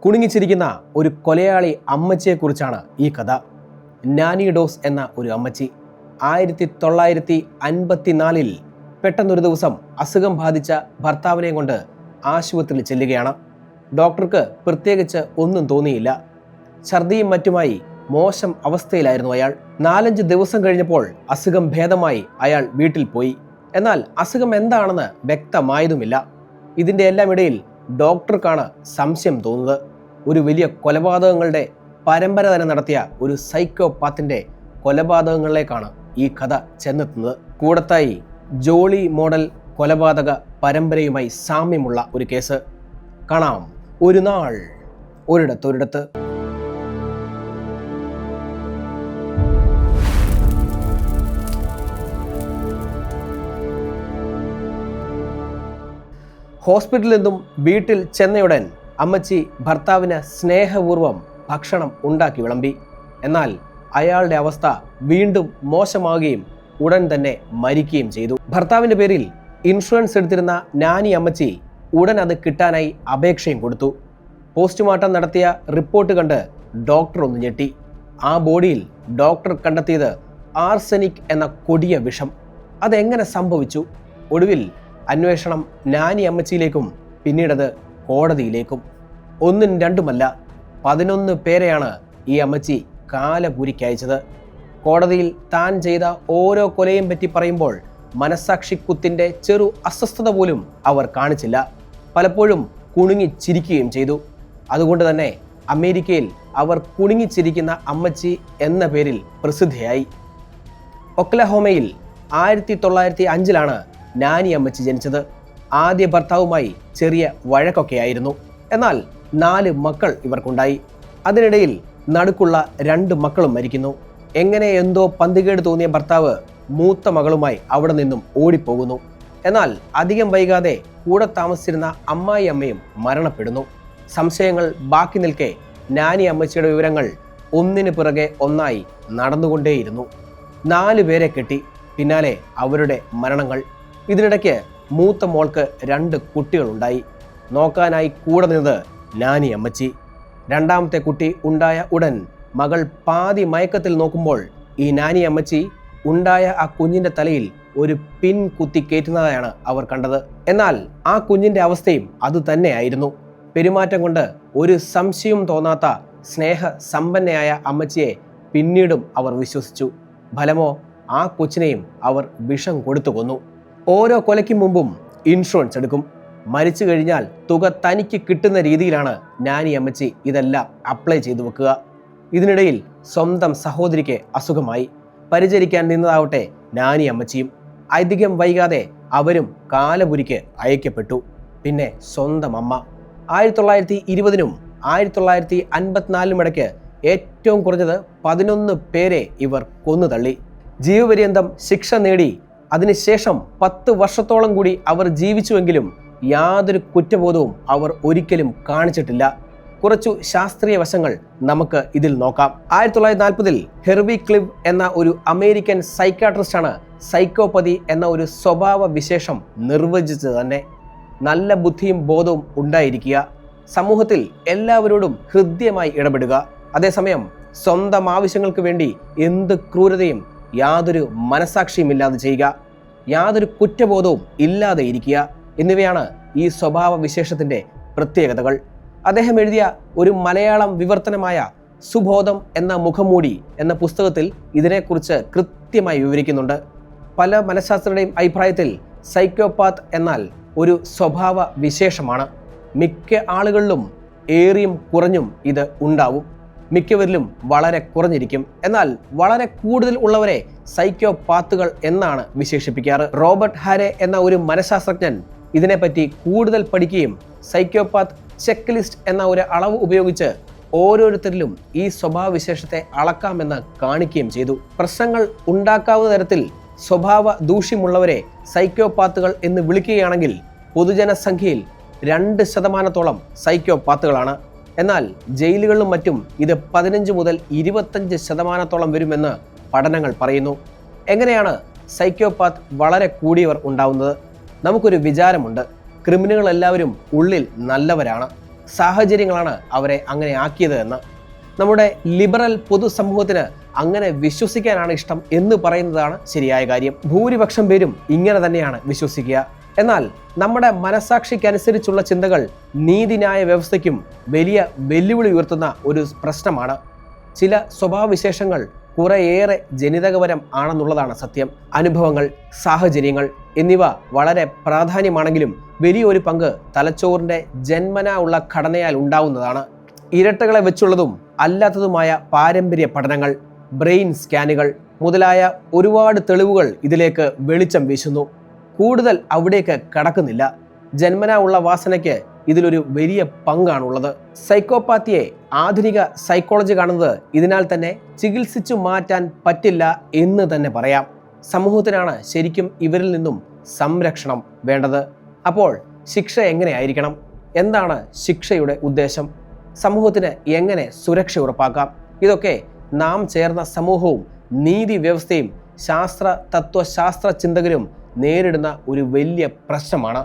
കുണുങ്ങിച്ചിരിക്കുന്ന ഒരു കൊലയാളി അമ്മച്ചിയെക്കുറിച്ചാണ് ഈ കഥ. നാനി ഡോസ് എന്ന ഒരു അമ്മച്ചി 1954 പെട്ടെന്നൊരു ദിവസം അസുഖം ബാധിച്ച ഭർത്താവിനെ കൊണ്ട് ആശുപത്രിയിൽ ചെല്ലുകയാണ്. ഡോക്ടർക്ക് പ്രത്യേകിച്ച് ഒന്നും തോന്നിയില്ല. ഛർദിയും മറ്റുമായി മോശം അവസ്ഥയിലായിരുന്നു അയാൾ. 4-5 ദിവസം കഴിഞ്ഞപ്പോൾ അസുഖം ഭേദമായി അയാൾ വീട്ടിൽ പോയി. എന്നാൽ അസുഖം എന്താണെന്ന് വ്യക്തമായതുമില്ല. ഇതിൻ്റെ എല്ലാം ഇടയിൽ ഡോക്ടർക്കാണ് സംശയം തോന്നുന്നത്. ഒരു വലിയ കൊലപാതകങ്ങളുടെ പരമ്പര തന്നെ നടത്തിയ ഒരു സൈക്കോപാത്തിൻ്റെ കൊലപാതകങ്ങളിലേക്കാണ് ഈ കഥ ചെന്നെത്തുന്നത്. കൂടത്തായി ജോളി മോഡൽ കൊലപാതക പരമ്പരയുമായി സാമ്യമുള്ള ഒരു കേസ് കാണാം. ഒരു നാൾ ഒരിടത്ത്. ഹോസ്പിറ്റലിൽ നിന്നും വീട്ടിൽ ചെന്നയുടൻ അമ്മച്ചി ഭർത്താവിന് സ്നേഹപൂർവ്വം ഭക്ഷണം ഉണ്ടാക്കി വിളമ്പി. എന്നാൽ അയാളുടെ അവസ്ഥ വീണ്ടും മോശമാവുകയും ഉടൻ തന്നെ മരിക്കുകയും ചെയ്തു. ഭർത്താവിൻ്റെ പേരിൽ ഇൻഷുറൻസ് എടുത്തിരുന്ന നാനി അമ്മച്ചി ഉടൻ അത് കിട്ടാനായി അപേക്ഷയും കൊടുത്തു. പോസ്റ്റ്മോർട്ടം നടത്തിയ റിപ്പോർട്ട് കണ്ട് ഡോക്ടർ ഒന്ന് ഞെട്ടി. ആ ബോഡിയിൽ ഡോക്ടർ കണ്ടെത്തിയത് ആർസെനിക് എന്ന കൊടിയ വിഷം. അതെങ്ങനെ സംഭവിച്ചു? ഒടുവിൽ അന്വേഷണം നാനി അമ്മച്ചിയിലേക്കും പിന്നീടത് കോടതിയിലേക്കും. 1ഉം 2ഉമല്ല 11 പേരെയാണ് ഈ അമ്മച്ചി കാലപൂരിക്കയച്ചത്. കോടതിയിൽ താൻ ചെയ്ത ഓരോ കൊലയും പറ്റി പറയുമ്പോൾ മനസാക്ഷിക്കുത്തിൻ്റെ ചെറു അസ്വസ്ഥത പോലും അവർ കാണിച്ചില്ല. പലപ്പോഴും കുണുങ്ങിച്ചിരിക്കുകയും ചെയ്തു. അതുകൊണ്ട് തന്നെ അമേരിക്കയിൽ അവർ കുണുങ്ങിച്ചിരിക്കുന്ന അമ്മച്ചി എന്ന പേരിൽ പ്രസിദ്ധയായി. ഒക്ലഹോമയിൽ 1905 നാനി അമ്മച്ചി ജനിച്ചത്. ആദ്യ ഭർത്താവുമായി ചെറിയ വഴക്കൊക്കെയായിരുന്നു. എന്നാൽ 4 മക്കൾ ഇവർക്കുണ്ടായി. അതിനിടയിൽ നടുക്കുള്ള 2 മക്കളും മരിക്കുന്നു. എങ്ങനെ എന്തോ പന്തികേട് തോന്നിയ ഭർത്താവ് മൂത്ത മകളുമായി അവിടെ നിന്നും ഓടിപ്പോകുന്നു. എന്നാൽ അധികം വൈകാതെ കൂടെ താമസിച്ചിരുന്ന അമ്മായി അമ്മയും മരണപ്പെടുന്നു. സംശയങ്ങൾ ബാക്കി നിൽക്കെ നാനി അമ്മച്ചിയുടെ വിവരങ്ങൾ ഒന്നിനു പിറകെ ഒന്നായി നടന്നുകൊണ്ടേയിരുന്നു. 4 പേരെ കെട്ടി. പിന്നാലെ അവരുടെ മരണങ്ങൾ. ഇതിനിടയ്ക്ക് മൂത്ത മോൾക്ക് 2 കുട്ടികളുണ്ടായി. നോക്കാനായി കൂടെ നിന്നത് നാനി അമ്മച്ചി. 2ാമത്തെ കുട്ടി ഉണ്ടായ ഉടൻ മകൾ പാതി മയക്കത്തിൽ നോക്കുമ്പോൾ ഈ നാനി അമ്മച്ചി ഉണ്ടായ ആ കുഞ്ഞിൻ്റെ തലയിൽ ഒരു പിൻ കുത്തി കയറ്റുന്നതായാണ് അവർ കണ്ടത്. എന്നാൽ ആ കുഞ്ഞിൻ്റെ അവസ്ഥയും അതുതന്നെയായിരുന്നു. പെരുമാറ്റം കൊണ്ട് ഒരു സംശയവും തോന്നാത്ത സ്നേഹ സമ്പന്നയായ അമ്മച്ചിയെ പിന്നീടും അവർ വിശ്വസിച്ചു. ഫലമോ ആ കൊച്ചിനെയും അവർ വിഷം കൊടുത്തു കൊന്നു. ഓരോ കൊലയ്ക്കും മുമ്പും ഇൻഷുറൻസ് എടുക്കും. മരിച്ചു കഴിഞ്ഞാൽ തുക തനിക്ക് കിട്ടുന്ന രീതിയിലാണ് നാനി അമ്മച്ചി ഇതെല്ലാം അപ്ലൈ ചെയ്തു വെക്കുക. ഇതിനിടയിൽ സ്വന്തം സഹോദരിക്ക് അസുഖമായി. പരിചരിക്കാൻ നിന്നതാവട്ടെ നാനി അമ്മച്ചിയും. അധികം വൈകാതെ അവരും കാലപുരിക്ക് അയക്കപ്പെട്ടു. പിന്നെ സ്വന്തം അമ്മ. 1920-നും 1954-നും ഇടയ്ക്ക് ഏറ്റവും കുറഞ്ഞത് 11 പേരെ ഇവർ കൊന്നുതള്ളി. ജീവപര്യന്തം ശിക്ഷ നേടി അതിനുശേഷം 10 വർഷത്തോളം കൂടി അവർ ജീവിച്ചുവെങ്കിലും യാതൊരു കുറ്റബോധവും അവർ ഒരിക്കലും കാണിച്ചിട്ടില്ല. കുറച്ചു ശാസ്ത്രീയ വശങ്ങൾ നമുക്ക് ഇതിൽ നോക്കാം. 1940-ൽ ഹെർവി ക്ലിവ് എന്ന ഒരു അമേരിക്കൻ സൈക്കാട്രിസ്റ്റാണ് സൈക്കോപതി എന്ന ഒരു സ്വഭാവ വിശേഷം നിർവചിച്ചത് തന്നെ. നല്ല ബുദ്ധിയും ബോധവും ഉണ്ടായിരിക്കുക, സമൂഹത്തിൽ എല്ലാവരോടും ഹൃദ്യമായി ഇടപെടുക, അതേസമയം സ്വന്തം ആവശ്യങ്ങൾക്ക് വേണ്ടി എന്ത് ക്രൂരതയും യാതൊരു മനസാക്ഷിയും ഇല്ലാതെ ചെയ്യുക, യാതൊരു കുറ്റബോധവും ഇല്ലാതെ ഇരിക്കുക എന്നിവയാണ് ഈ സ്വഭാവ വിശേഷത്തിൻ്റെ പ്രത്യേകതകൾ. അദ്ദേഹം എഴുതിയ ഒരു മലയാളം വിവർത്തനമായ സുബോധം എന്ന മുഖംമൂടി എന്ന പുസ്തകത്തിൽ ഇതിനെക്കുറിച്ച് കൃത്യമായി വിവരിക്കുന്നുണ്ട്. പല മനഃശാസ്ത്രങ്ങളുടെയും അഭിപ്രായത്തിൽ സൈക്കോപാത്ത് എന്നാൽ ഒരു സ്വഭാവ വിശേഷമാണ്. മിക്ക ആളുകളിലും ഏറിയും കുറഞ്ഞും ഇത് ഉണ്ടാവും. മിക്കവരിലും വളരെ കുറഞ്ഞിരിക്കും. എന്നാൽ വളരെ കൂടുതൽ ഉള്ളവരെ സൈക്കോപാത്തുകൾ എന്നാണ് വിശേഷിപ്പിക്കാറ്. റോബർട്ട് ഹാരെ എന്ന ഒരു മനഃശാസ്ത്രജ്ഞൻ ഇതിനെപ്പറ്റി കൂടുതൽ പഠിക്കുകയും സൈക്കോപാത്ത് ചെക്ക് ലിസ്റ്റ് എന്ന ഒരു അളവ് ഉപയോഗിച്ച് ഓരോരുത്തരിലും ഈ സ്വഭാവവിശേഷത്തെ അളക്കാമെന്ന് കാണിക്കുകയും ചെയ്തു. പ്രശ്നങ്ങൾ ഉണ്ടാക്കാവുന്ന തരത്തിൽ സ്വഭാവ ദൂഷ്യമുള്ളവരെ സൈക്കോപാത്തുകൾ എന്ന് വിളിക്കുകയാണെങ്കിൽ പൊതുജനസംഖ്യയിൽ 2% സൈക്കോപാത്തുകളാണ്. എന്നാൽ ജയിലുകളിലും മറ്റും ഇത് 15 മുതൽ 25% വരുമെന്ന് പഠനങ്ങൾ പറയുന്നു. എങ്ങനെയാണ് സൈക്കോപാത്ത് വളരെ കൂടിയവർ ഉണ്ടാവുന്നത്? നമുക്കൊരു വിചാരമുണ്ട്, ക്രിമിനലുകൾ എല്ലാവരും ഉള്ളിൽ നല്ലവരാണ്. സാഹചര്യങ്ങളാണ് അവരെ അങ്ങനെ ആക്കിയത് എന്ന്. നമ്മുടെ ലിബറൽ പൊതുസമൂഹത്തിന് അങ്ങനെ വിശ്വസിക്കാനാണ് ഇഷ്ടം എന്ന് പറയുന്നതാണ് ശരിയായ കാര്യം. ഭൂരിപക്ഷം പേരും ഇങ്ങനെ തന്നെയാണ് വിശ്വസിക്കുക. എന്നാൽ നമ്മുടെ മനസാക്ഷിക്കനുസരിച്ചുള്ള ചിന്തകൾ നീതിന്യായ വ്യവസ്ഥയ്ക്കും വലിയ വെല്ലുവിളി ഉയർത്തുന്ന ഒരു പ്രശ്നമാണ്. ചില സ്വഭാവവിശേഷങ്ങൾ കുറേയേറെ ജനിതകപരം ആണെന്നുള്ളതാണ് സത്യം. അനുഭവങ്ങൾ, സാഹചര്യങ്ങൾ എന്നിവ വളരെ പ്രാധാന്യമാണെങ്കിലും വലിയൊരു പങ്ക് തലച്ചോറിൻ്റെ ജന്മനാ ഉള്ള ഘടനയാൽ ഉണ്ടാവുന്നതാണ്. ഇരട്ടകളെ വെച്ചുള്ളതും അല്ലാത്തതുമായ പാരമ്പര്യ പഠനങ്ങൾ, ബ്രെയിൻ സ്കാനുകൾ മുതലായ ഒരുപാട് തെളിവുകൾ ഇതിലേക്ക് വെളിച്ചം വീശുന്നു. കൂടുതൽ അവിടേക്ക് കടക്കുന്നില്ല. ജന്മനാ ഉള്ള വാസനയ്ക്ക് ഇതിലൊരു വലിയ പങ്കാണുള്ളത്. സൈക്കോപാത്തിയെ ആധുനിക സൈക്കോളജി കാണുന്നത് ഇതിനാൽ തന്നെ ചികിത്സിച്ചു മാറ്റാൻ പറ്റില്ല എന്ന് തന്നെ പറയാം. സമൂഹത്തിനാണ് ശരിക്കും ഇവരിൽ നിന്നും സംരക്ഷണം വേണ്ടത്. അപ്പോൾ ശിക്ഷ എങ്ങനെയായിരിക്കണം? എന്താണ് ശിക്ഷയുടെ ഉദ്ദേശം? സമൂഹത്തിന് എങ്ങനെ സുരക്ഷ ഉറപ്പാക്കാം? ഇതൊക്കെ നാം ചേർന്ന സമൂഹവും നീതി വ്യവസ്ഥയും തത്വശാസ്ത്ര ചിന്തകരും നേരിടുന്ന ഒരു വലിയ പ്രശ്നമാണ്.